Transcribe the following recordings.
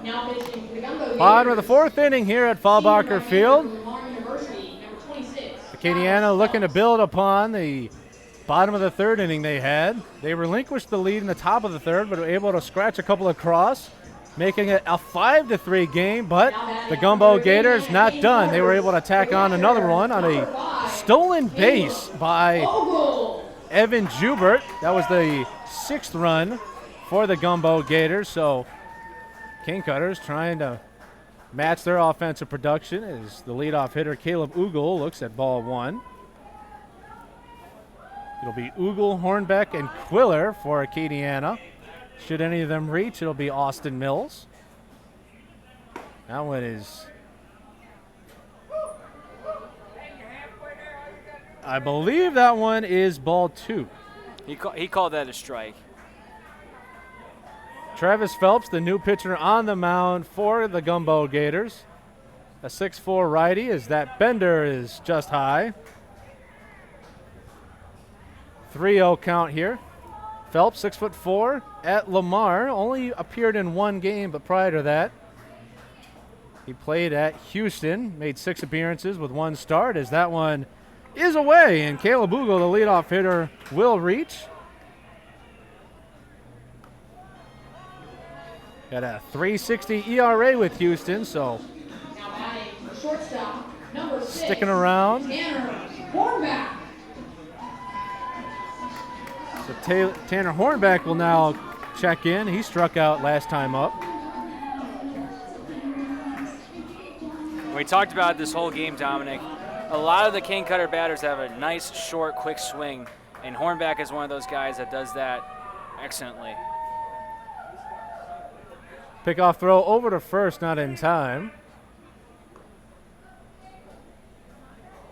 Now pitching for the Gumbeaux Bottom of the Gators, fourth inning here at Fallbacher Field. Lamar University, number 26. Acadiana looking to build upon the bottom of the third inning they had. They relinquished the lead in the top of the third, but were able to scratch a couple across, making it a 5-3 game. But the Gumbeaux Gators not done. They were able to tack on another one on a stolen base by Evan Jubert. That was the 6th run for the Gumbeaux Gators. So King Cutters trying to match their offensive production as the leadoff hitter Caleb Ugle looks at ball 1. It'll be Ugle, Hornbeck, and Quiller for Acadiana. Should any of them reach, it'll be Austin Mills. That one is, I believe that one is ball 2. He called that a strike. Travis Phelps, the new pitcher on the mound for the Gumbeaux Gators. A 6'4" righty as that bender is just high. 3-0 count here. Phelps, 6'4", at Lamar. Only appeared in one game, but prior to that, he played at Houston. Made 6 appearances with 1 start as that one is away. And Caleb Ugle, the leadoff hitter, will reach. Got a 3.60 ERA with Houston, so Now batting for shortstop, number 6. sticking around. Tanner Hornback. So Tanner Hornback will now check in. He struck out last time up. We talked about this whole game, Dominic. A lot of the King Cutter batters have a nice, short, quick swing, and Hornback is one of those guys that does that excellently. Pickoff throw over to first, not in time.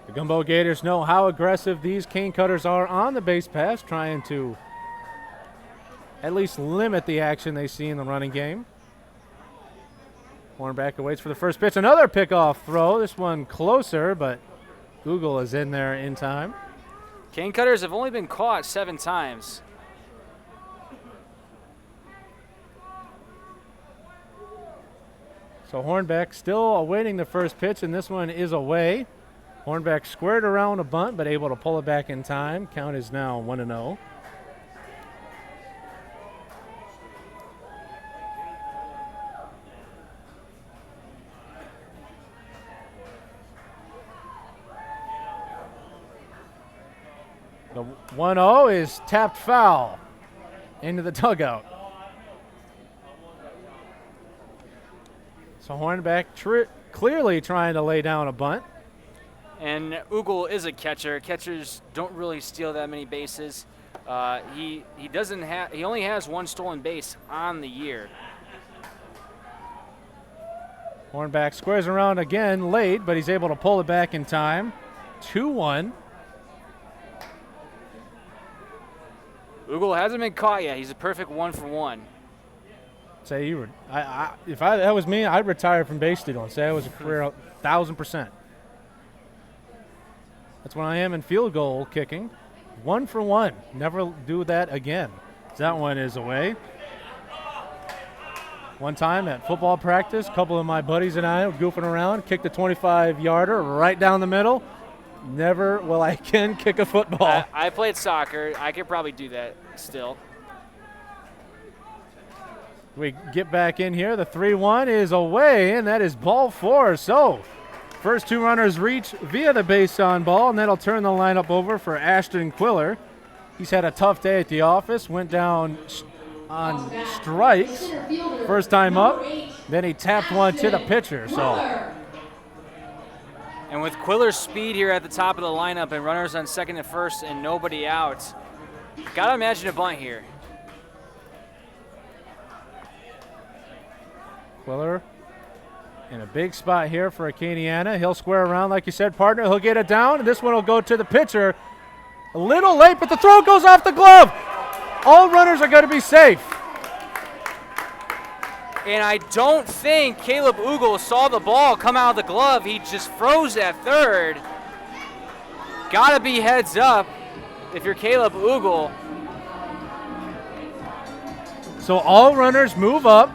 The Gumbeaux Gators know how aggressive these cane cutters are on the base pass, trying to at least limit the action they see in the running game. Hornback waits for the first pitch. Another pickoff throw. This one closer, but Google is in there in time. Cane Cutters have only been caught 7 times. So Hornbeck still awaiting the first pitch, and this one is away. Hornbeck squared around a bunt, but able to pull it back in time. Count is now 1-0. The 1-0 is tapped foul into the dugout. So Hornbeck clearly trying to lay down a bunt. And Ugle is a catcher. Catchers don't really steal that many bases. He only has 1 stolen base on the year. Hornbeck squares around again late, but he's able to pull it back in time. 2-1. Ugle hasn't been caught yet. He's a perfect 1-for-1. Say you were, if that was me, I'd retire from base stealing. Say I was a career 1,000%. That's when I am in field goal kicking. 1-for-1. Never do that again. That one is away. One time at football practice, a couple of my buddies and I were goofing around, kicked a 25-yarder right down the middle. Never will I again kick a football. I played soccer. I could probably do that still. We get back in here. The 3-1 is away, and that is ball 4. So first 2 runners reach via the base on ball, and that'll turn the lineup over for Ashton Quiller. He's had a tough day at the office, went down on strikes first time up, then he tapped one to the pitcher. So, and with Quiller's speed here at the top of the lineup and runners on second and first and nobody out, gotta imagine a bunt here. Quiller in a big spot here for Acadiana. He'll square around, like you said, partner. He'll get it down, and this one will go to the pitcher. A little late, but the throw goes off the glove. All runners are going to be safe. And I don't think Caleb Ugle saw the ball come out of the glove. He just froze at third. Gotta be heads up if you're Caleb Ugle. So all runners move up.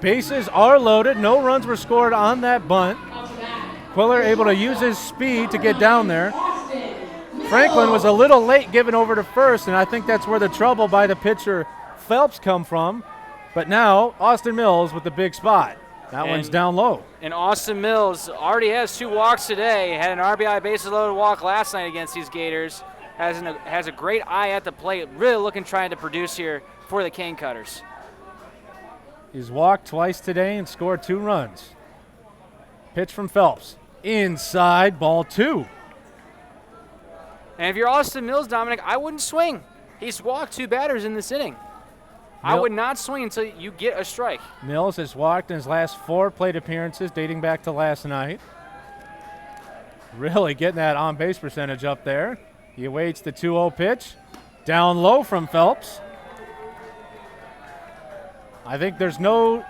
Bases are loaded. No runs were scored on that bunt. Off the bat. Quiller able to use his speed to get down there. Austin Franklin was a little late giving over to first, and I think that's where the trouble by the pitcher Phelps come from. But now Austin Mills with the big spot. That one's down low. And Austin Mills already has 2 walks today. Had an RBI bases loaded walk last night against these Gators. Has a great eye at the plate. Really looking trying to produce here for the Cane Cutters. He's walked twice today and scored 2 runs. Pitch from Phelps. Inside, ball 2. And if you're Austin Mills, Dominic, I wouldn't swing. He's walked 2 batters in this inning. I would not swing until you get a strike. Mills has walked in his last 4 plate appearances dating back to last night. Really getting that on-base percentage up there. He awaits the 2-0 pitch. Down low from Phelps. I think there's no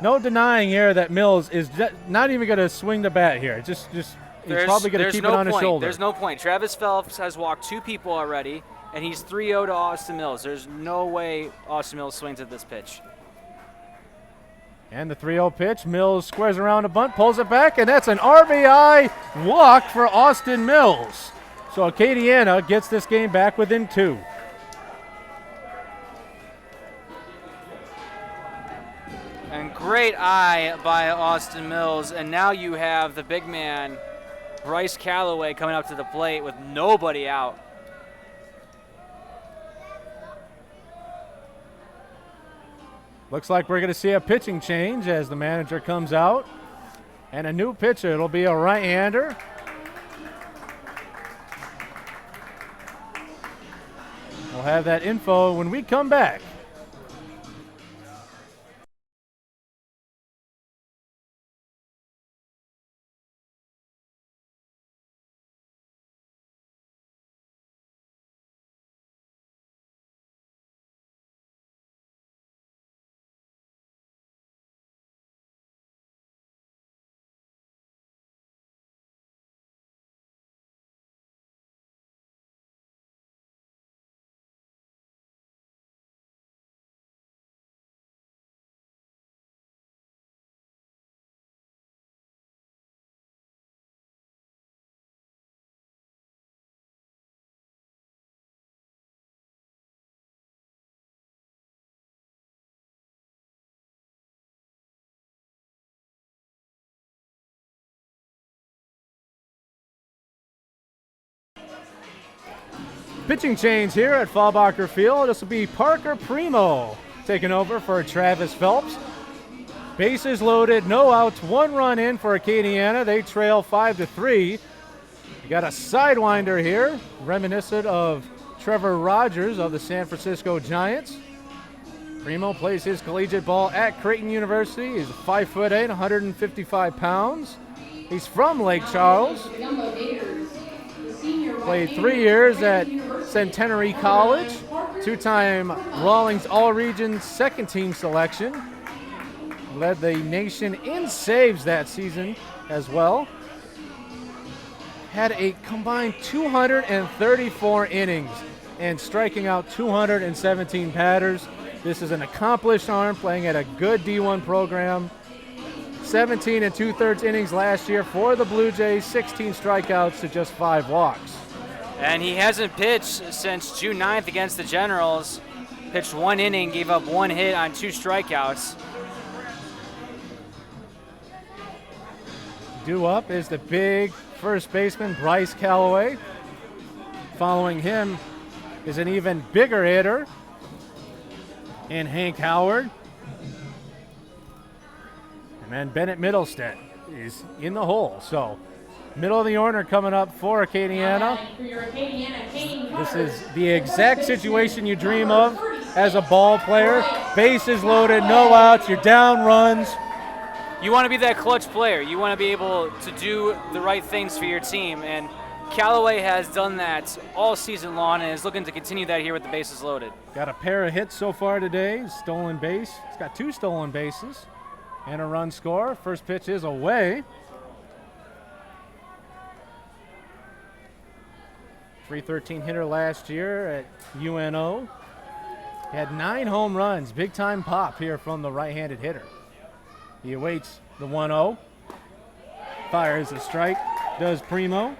denying here that Mills is not even going to swing the bat here. He's probably going to keep it on his shoulder. There's no point. Travis Phelps has walked 2 people already, and he's 3-0 to Austin Mills. There's no way Austin Mills swings at this pitch. And the 3-0 pitch. Mills squares around a bunt, pulls it back, and that's an RBI walk for Austin Mills. So Acadiana gets this game back within 2. And great eye by Austin Mills. And now you have the big man, Bryce Calloway, coming up to the plate with nobody out. Looks like we're going to see a pitching change as the manager comes out. And a new pitcher. It'll be a right-hander. We'll have that info when we come back. Pitching change here at Fallbacher Field. This will be Parker Primo taking over for Travis Phelps. Bases loaded, no outs, 1 run in for Acadiana. They trail 5-3. You got a sidewinder here, reminiscent of Trevor Rogers of the San Francisco Giants. Primo plays his collegiate ball at Creighton University. He's 5'8", 155 pounds. He's from Lake Charles. The Gumbeaux Gators. The senior Played right-hander 3 years at University. Centenary College, 2-time Rawlings All-Region second-team selection. Led the nation in saves that season as well. Had a combined 234 innings and striking out 217 batters. This is an accomplished arm playing at a good D1 program. 17 2/3 innings last year for the Blue Jays, 16 strikeouts to just 5 walks. And he hasn't pitched since June 9th against the Generals. Pitched 1 inning, gave up 1 hit on 2 strikeouts. Due up is the big first baseman, Bryce Calloway. Following him is an even bigger hitter in Hank Howard. And then Bennett Middlestead is in the hole. So middle of the order coming up for Acadiana. For your Acadiana Cane This Cutters, is the exact situation you dream of as a ball player. Bases loaded, no outs, you're down runs. You want to be that clutch player. You want to be able to do the right things for your team. And Callaway has done that all season long and is looking to continue that here with the bases loaded. Got a pair of hits so far today, stolen base. He's got 2 stolen bases and a run score. First pitch is away. 313 hitter last year at UNO. He had 9 home runs, big time pop here from the right-handed hitter. He awaits the 1-0. Fires a strike, does Primo.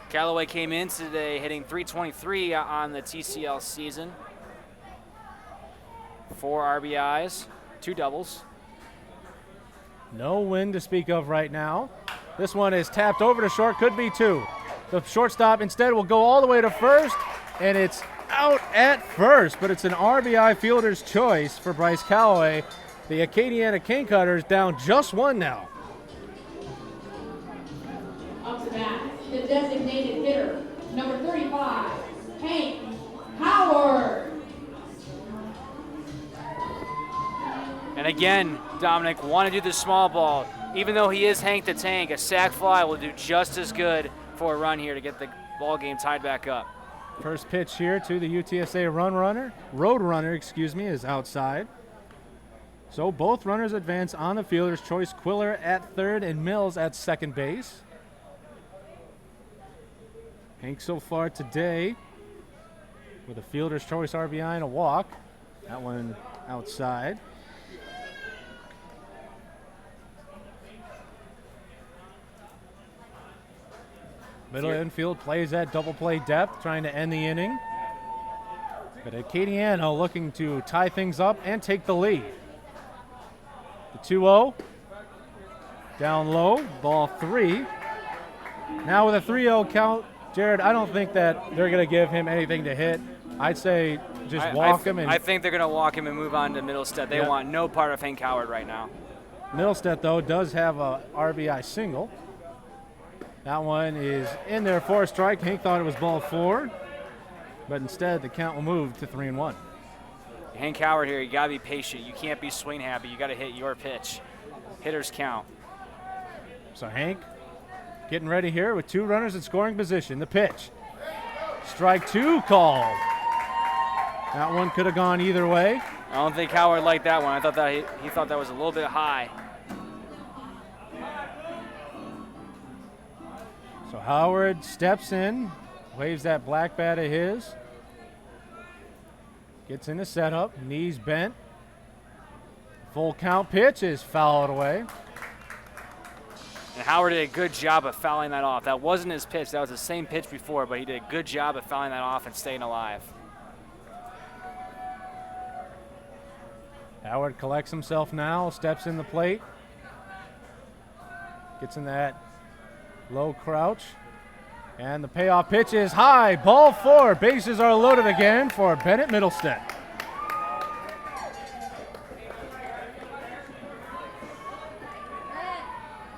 Callaway came in today hitting .323 on the TCL season. 4 RBIs, 2 doubles. No wind to speak of right now. This one is tapped over to short, could be 2. The shortstop instead will go all the way to first, and it's out at first, but it's an RBI fielder's choice for Bryce Callaway. The Acadiana Cane Cutters down just 1 now. Up to bat, the designated hitter, number 35, Hank Howard. And again, Dominic, want to do the small ball. Even though he is Hank the Tank, a sac fly will do just as good for a run here to get the ball game tied back up. First pitch here to the UTSA road runner, is outside. So both runners advance on the fielder's choice. Quiller at third and Mills at second base. Hank so far today with a fielder's choice RBI and a walk. That one outside. Middle infield plays at double play depth, trying to end the inning. But Acadiana looking to tie things up and take the lead. The 2-0. Down low, ball 3. Now with a 3-0 count, Jared, I don't think that they're going to give him anything to hit. I'd say just walk him. I think they're going to walk him and move on to Middlestead. They want no part of Hank Howard right now. Middlestead, though, does have a RBI single. That one is in there for a strike. Hank thought it was ball 4, but instead the count will move to 3-1. Hank Howard here, you got to be patient. You can't be swing happy. You got to hit your pitch. Hitters count. So Hank getting ready here with 2 runners in scoring position. The pitch. Strike 2 called. That one could have gone either way. I don't think Howard liked that one. I thought that he thought that was a little bit high. So Howard steps in, waves that black bat of his. Gets in the setup, knees bent. Full count pitch is fouled away. And Howard did a good job of fouling that off. That wasn't his pitch. That was the same pitch before, but he did a good job of fouling that off and staying alive. Howard collects himself now, steps in the plate. Gets in that low crouch. And the payoff pitch is high. Ball 4. Bases are loaded again for Bennett Middlestead.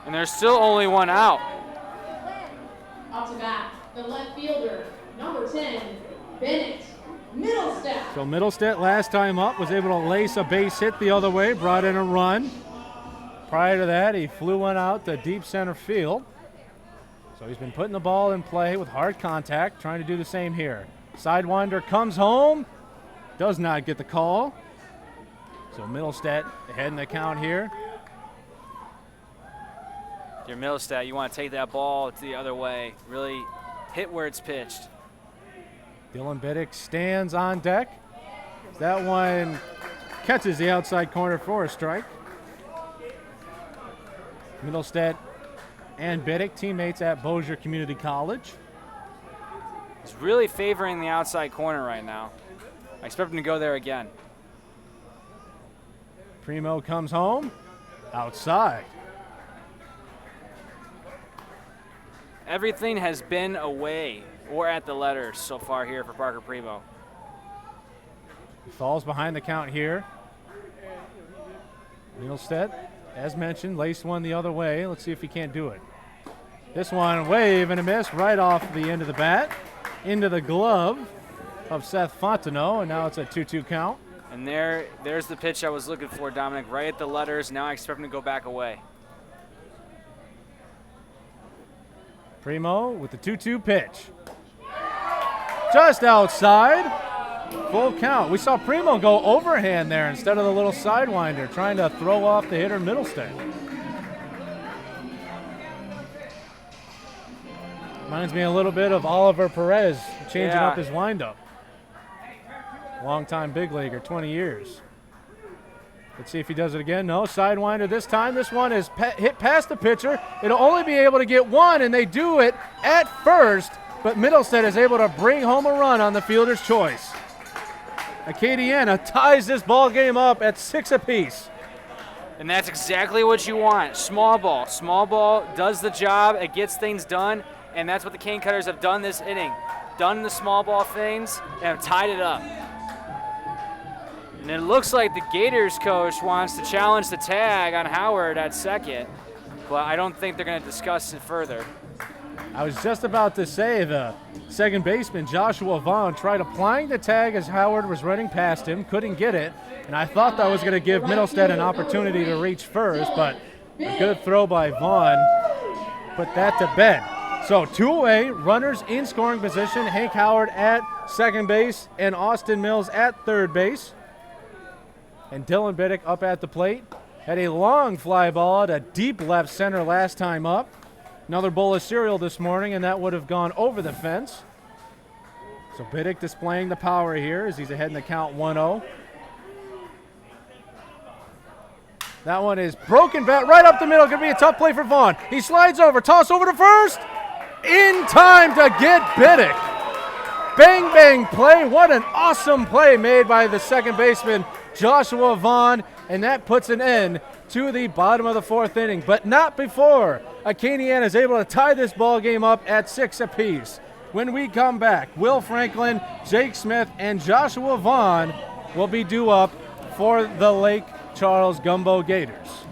And there's still only 1 out. Up to bat, the left fielder, number 10, Bennett Middlestead. So Middlestead last time up was able to lace a base hit the other way, brought in a run. Prior to that, he flew one out to deep center field. So he's been putting the ball in play with hard contact, trying to do the same here. Sidewinder comes home, does not get the call. So Middlestead ahead in the count here. Your Middlestead, you want to take that ball to the other way, really hit where it's pitched. Dylan Biddick stands on deck. That one catches the outside corner for a strike. Middlestead and Biddick, teammates at Bossier Community College. He's really favoring the outside corner right now. I expect him to go there again. Primo comes home, outside. Everything has been away or at the letters so far here for Parker Primo. He falls behind the count here. Middlestead, as mentioned, laced one the other way. Let's see if he can't do it. This one, wave and a miss right off the end of the bat, into the glove of Seth Fontenot, and now it's a 2-2 count. And there's the pitch I was looking for, Dominic, right at the letters. Now I expect him to go back away. Primo with the 2-2 pitch. Just outside, full count. We saw Primo go overhand there instead of the little sidewinder, trying to throw off the hitter Middlestead. Reminds me a little bit of Oliver Perez changing up his windup. Longtime big leaguer, 20 years. Let's see if he does it again. No, sidewinder this time. This one is hit past the pitcher. It'll only be able to get one, and they do it at first, but Middlestead is able to bring home a run on the fielder's choice. Acadiana ties this ball game up at 6 apiece. And that's exactly what you want. Small ball. Small ball does the job. It gets things done, and that's what the Cane Cutters have done this inning. Done the small ball things and have tied it up. And it looks like the Gators coach wants to challenge the tag on Howard at second, but I don't think they're going to discuss it further. I was just about to say the second baseman, Joshua Vaughn, tried applying the tag as Howard was running past him, couldn't get it, and I thought that was going to give Middlestead an opportunity to reach first, but a good throw by Vaughn put that to bed. So 2 away, runners in scoring position, Hank Howard at second base and Austin Mills at third base. And Dylan Biddick up at the plate. Had a long fly ball to deep left center last time up. Another bowl of cereal this morning, and that would have gone over the fence. So Biddick displaying the power here as he's ahead in the count 1-0. That one is broken bat right up the middle. Going to be a tough play for Vaughn. He slides over, toss over to first. In time to get Biddick. Bang, bang play. What an awesome play made by the second baseman, Joshua Vaughn, and that puts an end to the bottom of the 4th inning, but not before Acadiana is able to tie this ball game up at 6 apiece. When we come back, Will Franklin, Jake Smith, and Joshua Vaughn will be due up for the Lake Charles Gumbeaux Gators.